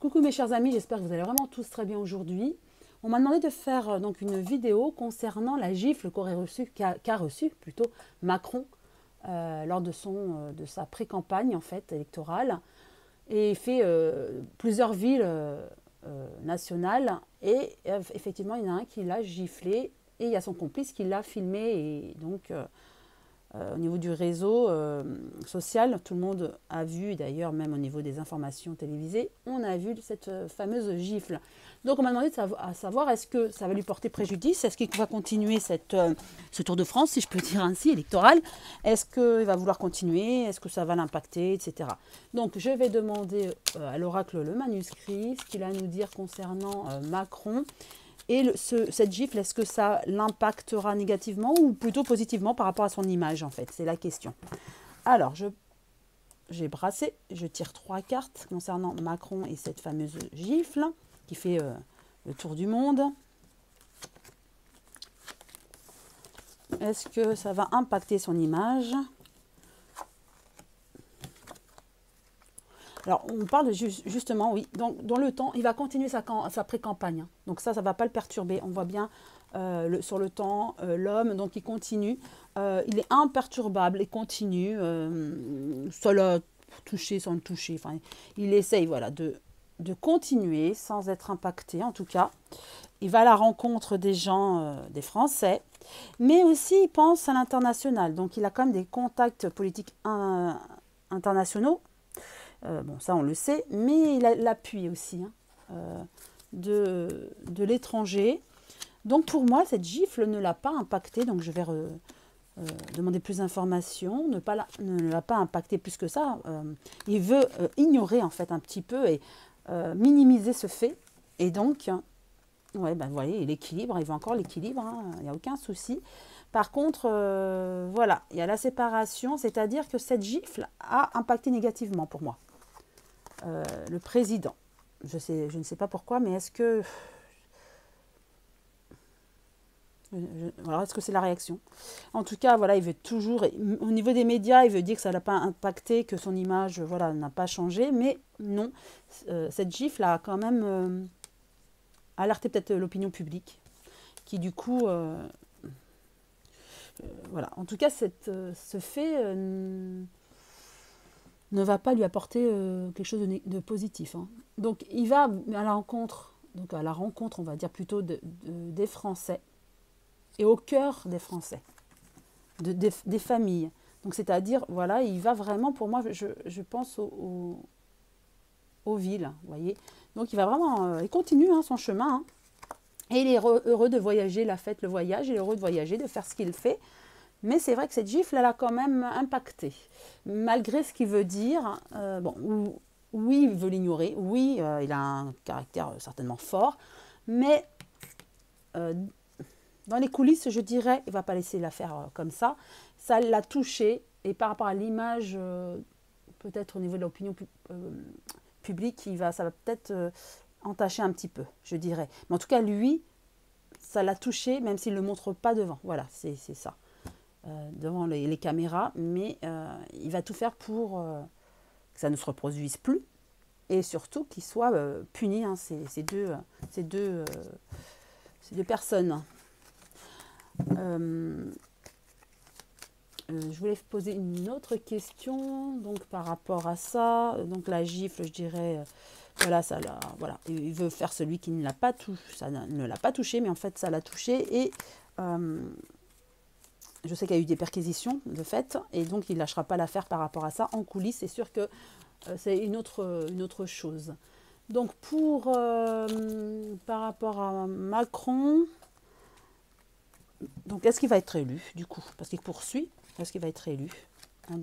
Coucou mes chers amis, j'espère que vous allez vraiment tous très bien aujourd'hui. On m'a demandé de faire donc une vidéo concernant la gifle qu'a reçue plutôt Macron lors de sa pré-campagne en fait électorale, et il fait plusieurs villes nationales, et effectivement il y en a un qui l'a giflé et il y a son complice qui l'a filmé, et donc au niveau du réseau social, tout le monde a vu, d'ailleurs même au niveau des informations télévisées, on a vu cette fameuse gifle. Donc on m'a demandé à savoir, est-ce que ça va lui porter préjudice, est-ce qu'il va continuer ce Tour de France, si je peux dire ainsi, électoral, est-ce qu'il va vouloir continuer, est-ce que ça va l'impacter, etc. Donc je vais demander à l'oracle le manuscrit, ce qu'il a à nous dire concernant Macron. Et cette gifle, est-ce que ça l'impactera négativement ou plutôt positivement par rapport à son image, en fait? C'est la question. Alors, j'ai brassé, je tire 3 cartes concernant Macron et cette fameuse gifle qui fait le tour du monde. Est-ce que ça va impacter son image? Alors, on parle justement, oui, dans le temps, il va continuer sa pré-campagne. Donc ça ne va pas le perturber. On voit bien sur le temps, l'homme, donc il continue. Il est imperturbable et continue, seul touché sans le toucher. Enfin, il essaye voilà, de continuer sans être impacté, en tout cas. Il va à la rencontre des gens, des Français, mais aussi il pense à l'international. Donc il a quand même des contacts politiques internationaux. Bon, ça on le sait, mais il a l'appui aussi de l'étranger. Donc pour moi, cette gifle ne l'a pas impacté, donc je vais demander plus d'informations, ne l'a pas impacté plus que ça. Il veut ignorer en fait un petit peu et minimiser ce fait. Et donc, ouais, ben, vous voyez, l'équilibre, il veut encore l'équilibre, il n'y a aucun souci. Par contre, voilà, il y a la séparation, c'est-à-dire que cette gifle a impacté négativement pour moi. Le président, je ne sais pas pourquoi, mais est-ce que... Alors, est-ce que c'est la réaction? En tout cas, voilà, il veut toujours... Au niveau des médias, il veut dire que ça n'a pas impacté, que son image voilà, n'a pas changé, mais non. Cette gifle a quand même alerté peut-être l'opinion publique, qui du coup... voilà. En tout cas, ce fait... ne va pas lui apporter quelque chose de positif. Donc il va à la rencontre, on va dire plutôt des Français, et au cœur des Français, des familles. Donc c'est-à-dire, voilà, il va vraiment, pour moi, je pense aux villes, vous voyez. Donc il va vraiment, il continue son chemin, et il est heureux de voyager, la fête, le voyage, il est heureux de voyager, de faire ce qu'il fait. Mais c'est vrai que cette gifle, elle a quand même impacté. Malgré ce qu'il veut dire, bon, oui, il veut l'ignorer, oui, il a un caractère certainement fort, mais dans les coulisses, je dirais, il ne va pas laisser l'affaire comme ça. Ça l'a touché, et par rapport à l'image, peut-être au niveau de l'opinion publique, ça va peut-être entacher un petit peu, je dirais. Mais en tout cas, lui, ça l'a touché, même s'il ne le montre pas devant. Voilà, c'est ça. Devant les caméras, mais il va tout faire pour que ça ne se reproduise plus, et surtout qu'il soit puni, ces deux personnes. Je voulais poser une autre question donc par rapport à ça. Donc la gifle, je dirais, voilà, voilà, il veut faire celui qui ne l'a pas touché, ça ne l'a pas touché, mais en fait ça l'a touché, et je sais qu'il y a eu des perquisitions de fait, et donc il ne lâchera pas l'affaire par rapport à ça. En coulisses, c'est sûr que c'est une autre chose. Donc par rapport à Macron, donc est-ce qu'il va être élu du coup? Parce qu'il poursuit, est-ce qu'il va être élu en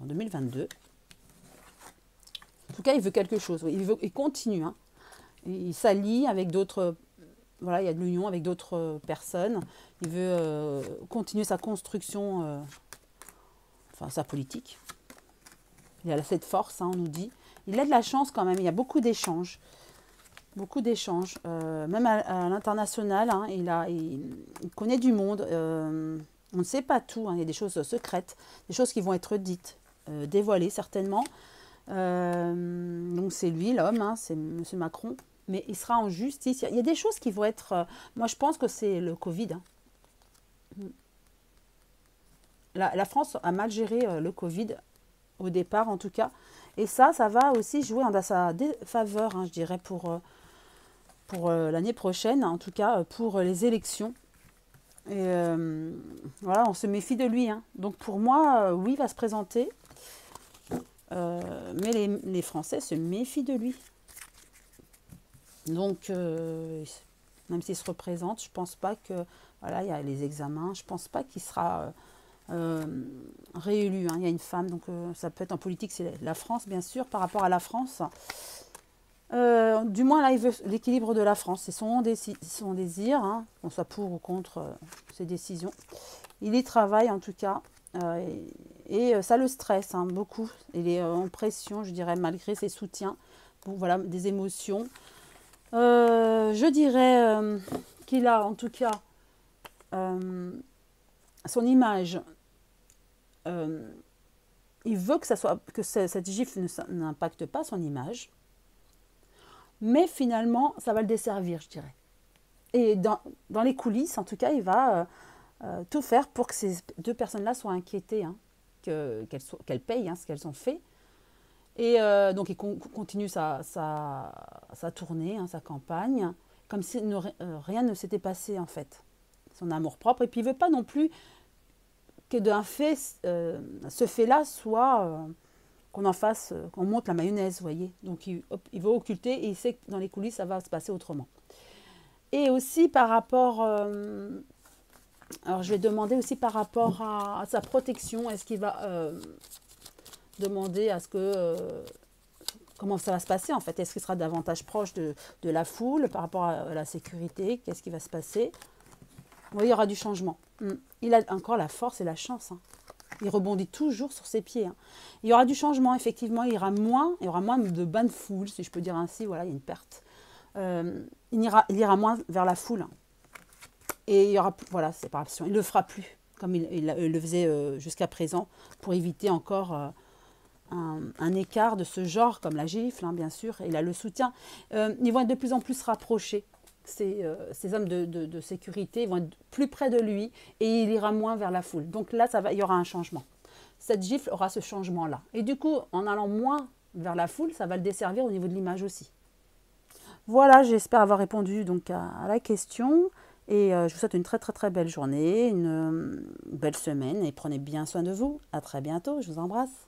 2022? En tout cas, il veut quelque chose, oui. Il continue, il s'allie avec d'autres... Voilà, il y a de l'union avec d'autres personnes. Il veut continuer sa construction, enfin sa politique. Il a cette force, on nous dit. Il a de la chance quand même, il y a beaucoup d'échanges. Beaucoup d'échanges. Même à l'international, il connaît du monde. On ne sait pas tout, il y a des choses secrètes, des choses qui vont être dites, dévoilées certainement. Donc c'est lui l'homme, hein, c'est Monsieur Macron. Mais il sera en justice. Il y a des choses qui vont être... moi, je pense que c'est le Covid. Hein. La France a mal géré le Covid, au départ en tout cas. Et ça va aussi jouer en sa défaveur, hein, je dirais, pour l'année prochaine, en tout cas pour les élections. Et voilà, on se méfie de lui. Hein. Donc pour moi, oui, il va se présenter. Mais les Français se méfient de lui. Donc, même s'il se représente, je pense pas que... Voilà, il y a les examens. Je pense pas qu'il sera réélu. Hein. Il y a une femme, donc ça peut être en politique, c'est la France, bien sûr, par rapport à la France. Du moins, là, il veut l'équilibre de la France. C'est son désir, hein, qu'on soit pour ou contre ses décisions. Il y travaille, en tout cas. Et ça le stresse hein, beaucoup. Il est en pression, je dirais, malgré ses soutiens. Bon, voilà, des émotions. Je dirais qu'il a, en tout cas, son image. Il veut que cette gifle n'impacte pas son image. Mais finalement, ça va le desservir, je dirais. Et dans les coulisses, en tout cas, il va tout faire pour que ces deux personnes-là soient inquiétées, hein, qu'elles payent hein, ce qu'elles ont fait. Et donc, il continue sa tournée, hein, sa campagne, comme si rien ne s'était passé, en fait. Son amour-propre. Et puis, il ne veut pas non plus que d'un fait, ce fait-là soit... qu'on en fasse, qu'on monte la mayonnaise, vous voyez. Donc, il veut occulter et il sait que dans les coulisses, ça va se passer autrement. Et aussi par rapport... alors, je vais demander aussi par rapport à sa protection. Est-ce qu'il va demander à ce que... comment ça va se passer, en fait? Est-ce qu'il sera davantage proche de la foule par rapport à la sécurité? Qu'est-ce qui va se passer? Oui, il y aura du changement. Il a encore la force et la chance, hein. Il rebondit toujours sur ses pieds. Hein. Il y aura du changement, effectivement. Il y aura moins de bains de foule, si je peux dire ainsi. Voilà, il y a une perte. Il ira moins vers la foule. Hein. Et il y aura, voilà, séparation. Il ne le fera plus, comme il le faisait jusqu'à présent, pour éviter encore un écart de ce genre, comme la gifle, hein, bien sûr. Et il a le soutien. Ils vont être de plus en plus rapprochés. Ces hommes de sécurité vont être plus près de lui et il ira moins vers la foule. Donc là, il y aura un changement. Cette gifle aura ce changement-là. Et du coup, en allant moins vers la foule, ça va le desservir au niveau de l'image aussi. Voilà, j'espère avoir répondu donc à la question. Et je vous souhaite une très très très belle journée, une belle semaine et prenez bien soin de vous. À très bientôt, je vous embrasse.